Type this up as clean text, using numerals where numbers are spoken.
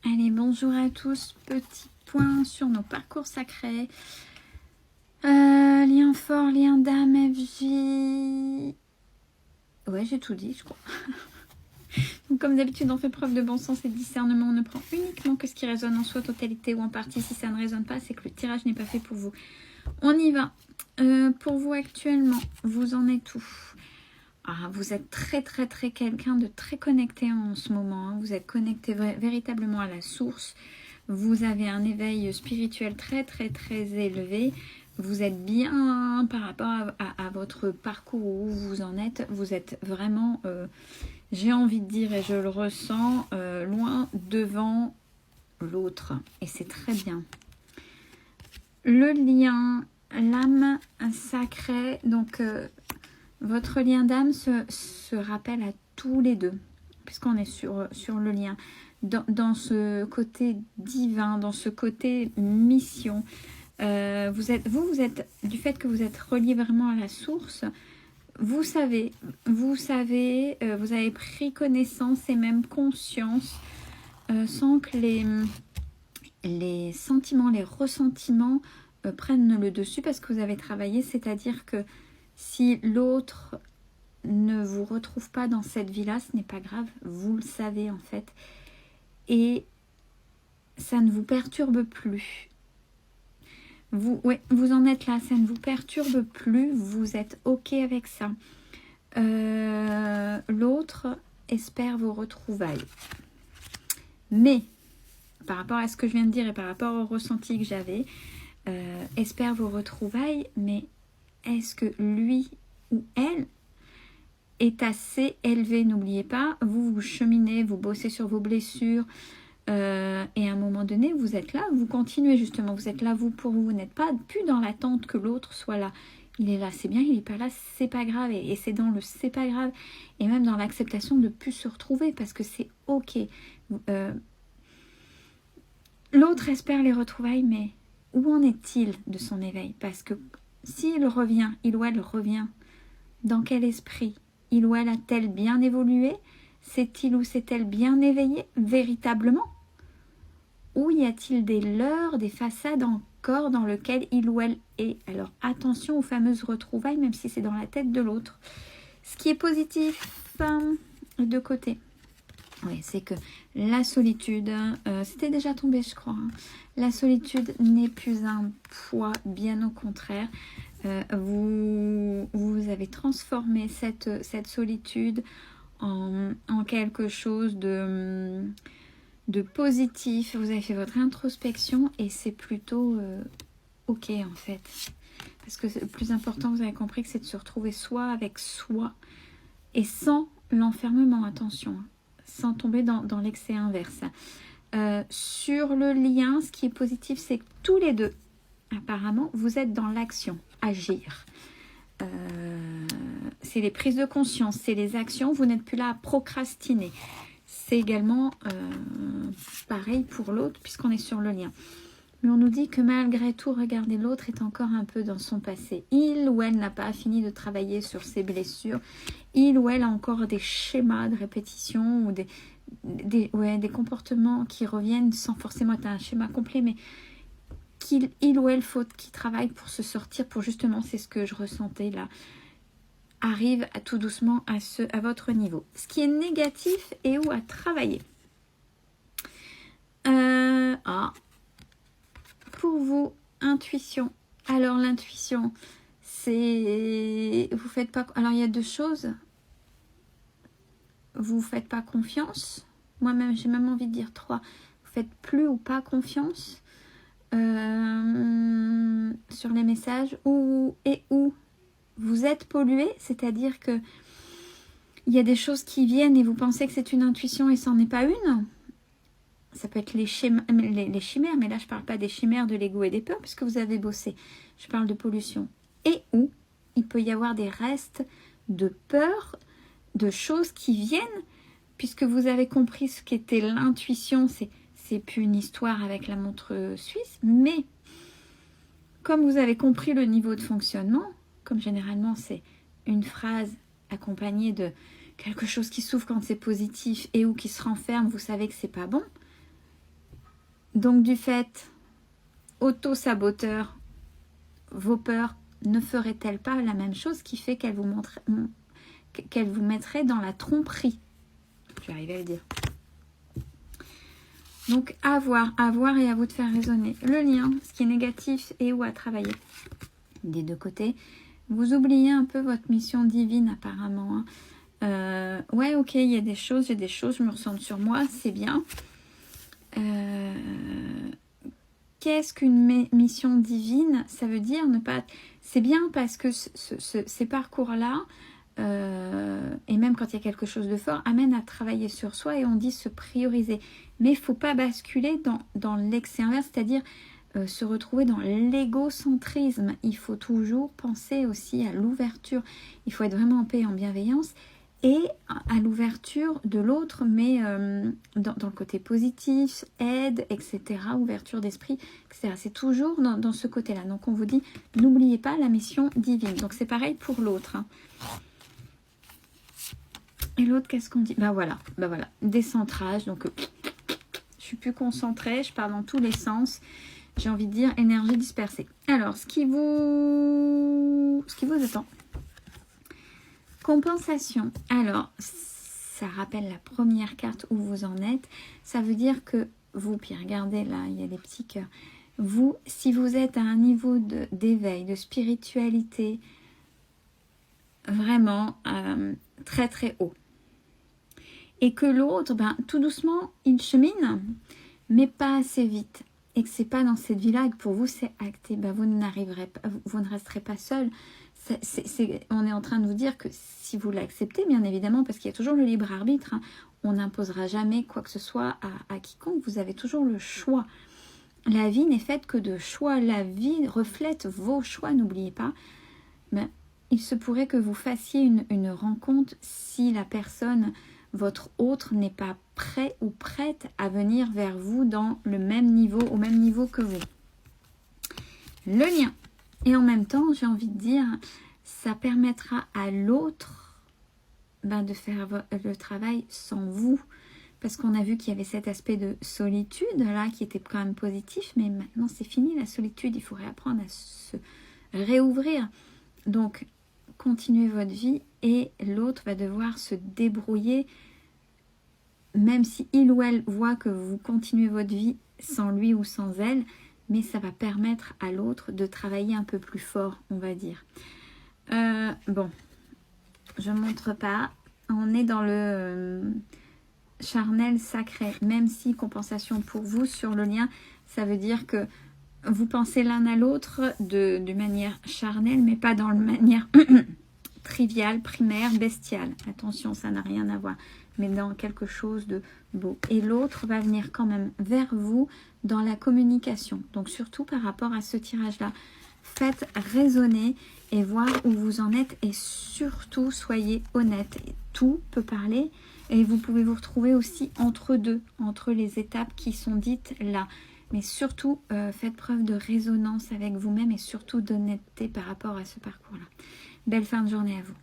Allez, bonjour à tous. Petit point sur nos parcours sacrés. Lien fort, lien d'âme, FJ. Ouais, j'ai tout dit, je crois. Donc, comme d'habitude, on fait preuve de bon sens et de discernement. On ne prend uniquement que ce qui résonne en soi, totalité ou en partie. Si ça ne résonne pas, c'est que le tirage n'est pas fait pour vous. On y va. Pour vous actuellement, vous en êtes où? Vous êtes très quelqu'un de très connecté en ce moment. Vous êtes connecté véritablement à la source. Vous avez un éveil spirituel très élevé. Vous êtes bien par rapport à votre parcours où vous en êtes. Vous êtes vraiment, j'ai envie de dire et je le ressens, loin devant l'autre. Et c'est très bien. Le lien, l'âme sacrée, donc votre lien d'âme se rappelle à tous les deux, puisqu'on est sur le lien. Dans ce côté divin, dans ce côté mission, vous êtes, du fait que vous êtes relié vraiment à la source, vous savez, vous avez pris connaissance et même conscience sans que les sentiments, les ressentiments prennent le dessus parce que vous avez travaillé, c'est-à-dire que si l'autre ne vous retrouve pas dans cette vie-là, ce n'est pas grave, vous le savez en fait. Et ça ne vous perturbe plus. Vous en êtes là, ça ne vous perturbe plus, vous êtes OK avec ça. L'autre espère vos retrouvailles. Mais, par rapport à ce que je viens de dire et par rapport au ressenti que j'avais, espère vos retrouvailles, mais est-ce que lui ou elle est assez élevé? N'oubliez pas, vous cheminez, vous bossez sur vos blessures, et à un moment donné, vous êtes là, vous continuez justement, vous êtes là, vous pour vous, vous n'êtes pas plus dans l'attente que l'autre soit là. Il est là, c'est bien, il n'est pas là, c'est pas grave, et c'est dans le c'est pas grave, et même dans l'acceptation de ne plus se retrouver, parce que c'est OK. L'autre espère les retrouvailles, mais où en est-il de son éveil? Parce que s'il revient, il ou elle revient, dans quel esprit? Il ou elle a-t-elle bien évolué? S'est-il ou s'est-elle bien éveillé véritablement? Ou y a-t-il des leurres, des façades encore dans lesquelles il ou elle est? Alors attention aux fameuses retrouvailles, même si c'est dans la tête de l'autre. Ce qui est positif de côté, oui, c'est que la solitude, c'était déjà tombé je crois, hein. La solitude n'est plus un poids, bien au contraire. Vous avez transformé cette solitude en quelque chose de positif. Vous avez fait votre introspection et c'est plutôt OK en fait. Parce que le plus important, vous avez compris que c'est de se retrouver soi avec soi et sans l'enfermement, attention, hein, sans tomber dans l'excès inverse. Sur le lien, ce qui est positif, c'est que tous les deux, apparemment, vous êtes dans l'action, agir. C'est les prises de conscience, c'est les actions, vous n'êtes plus là à procrastiner. C'est également pareil pour l'autre, puisqu'on est sur le lien. Mais on nous dit que malgré tout, regardez, l'autre est encore un peu dans son passé. Il ou elle n'a pas fini de travailler sur ses blessures. Il ou elle a encore des schémas de répétition ou des comportements qui reviennent sans forcément être un schéma complet, mais il ou elle faut qu'il travaille pour se sortir, pour justement, c'est ce que je ressentais là, arrive à tout doucement à votre niveau. Ce qui est négatif et où à travailler. Pour vous, intuition. Alors l'intuition, c'est... Vous faites pas... Alors il y a deux choses. Vous faites pas confiance. Moi-même, j'ai même envie de dire trois. Vous faites plus ou pas confiance sur les messages. Où vous êtes pollué, c'est-à-dire que il y a des choses qui viennent et vous pensez que c'est une intuition et ça n'en est pas une. Ça peut être les chimères, mais là je ne parle pas des chimères de l'ego et des peurs puisque vous avez bossé. Je parle de pollution. Et où il peut y avoir des restes de peur, de choses qui viennent, puisque vous avez compris ce qu'était l'intuition. C'est plus une histoire avec la montre suisse, mais comme vous avez compris le niveau de fonctionnement, comme généralement c'est une phrase accompagnée de quelque chose qui souffre quand c'est positif et ou qui se renferme, vous savez que c'est pas bon. Donc du fait, auto-saboteur, vos peurs ne feraient-elles pas la même chose qui fait qu'elles vous mettraient dans la tromperie? Je vais arriver à le dire. Donc à voir et à vous de faire raisonner. Le lien, ce qui est négatif et où à travailler. Des deux côtés. Vous oubliez un peu votre mission divine apparemment. Ouais, ok, il y a des choses, j'ai des choses, je me ressens sur moi, c'est bien. Qu'est-ce qu'une mission divine? Ça veut dire ne pas... C'est bien parce que ces parcours-là, et même quand il y a quelque chose de fort, amènent à travailler sur soi et on dit se prioriser. Mais il ne faut pas basculer dans l'excès inverse, c'est-à-dire se retrouver dans l'égocentrisme. Il faut toujours penser aussi à l'ouverture. Il faut être vraiment en paix et en bienveillance et à l'ouverture de l'autre, mais dans le côté positif, aide, etc., ouverture d'esprit, etc. C'est toujours dans ce côté-là. Donc on vous dit, n'oubliez pas la mission divine. Donc c'est pareil pour l'autre. Hein. Et l'autre, qu'est-ce qu'on dit? Bah voilà, décentrage. Donc je suis plus concentrée, je pars dans tous les sens. J'ai envie de dire énergie dispersée. Alors, ce qui vous attend. Compensation. Alors, ça rappelle la première carte où vous en êtes. Ça veut dire que vous, puis regardez là, il y a des petits cœurs. Vous, si vous êtes à un niveau d'éveil, de spiritualité, vraiment très très haut. Et que l'autre, tout doucement, il chemine, mais pas assez vite. Et que c'est pas dans cette vie-là et que pour vous c'est acté, vous n'arriverez pas, vous ne resterez pas seul. On est en train de vous dire que si vous l'acceptez, bien évidemment, parce qu'il y a toujours le libre arbitre, hein, on n'imposera jamais quoi que ce soit à quiconque, vous avez toujours le choix. La vie n'est faite que de choix, la vie reflète vos choix, n'oubliez pas. Mais il se pourrait que vous fassiez une rencontre si la personne... votre autre n'est pas prêt ou prête à venir vers vous dans le même niveau, au même niveau que vous. Le lien. Et en même temps, j'ai envie de dire, ça permettra à l'autre de faire le travail sans vous. Parce qu'on a vu qu'il y avait cet aspect de solitude là qui était quand même positif, mais maintenant c'est fini la solitude, il faut réapprendre à se réouvrir. Donc, continuez votre vie et l'autre va devoir se débrouiller, même si il ou elle voit que vous continuez votre vie sans lui ou sans elle, mais ça va permettre à l'autre de travailler un peu plus fort, on va dire. Bon, je ne montre pas. On est dans le charnel sacré, même si compensation pour vous sur le lien, ça veut dire que vous pensez l'un à l'autre de manière charnelle, mais pas dans la manière triviale, primaire, bestiale. Attention, ça n'a rien à voir, mais dans quelque chose de beau. Et l'autre va venir quand même vers vous dans la communication. Donc surtout par rapport à ce tirage-là, faites raisonner et voir où vous en êtes et surtout soyez honnête. Tout peut parler et vous pouvez vous retrouver aussi entre deux, entre les étapes qui sont dites là. Mais surtout, faites preuve de résonance avec vous-même et surtout d'honnêteté par rapport à ce parcours-là. Belle fin de journée à vous.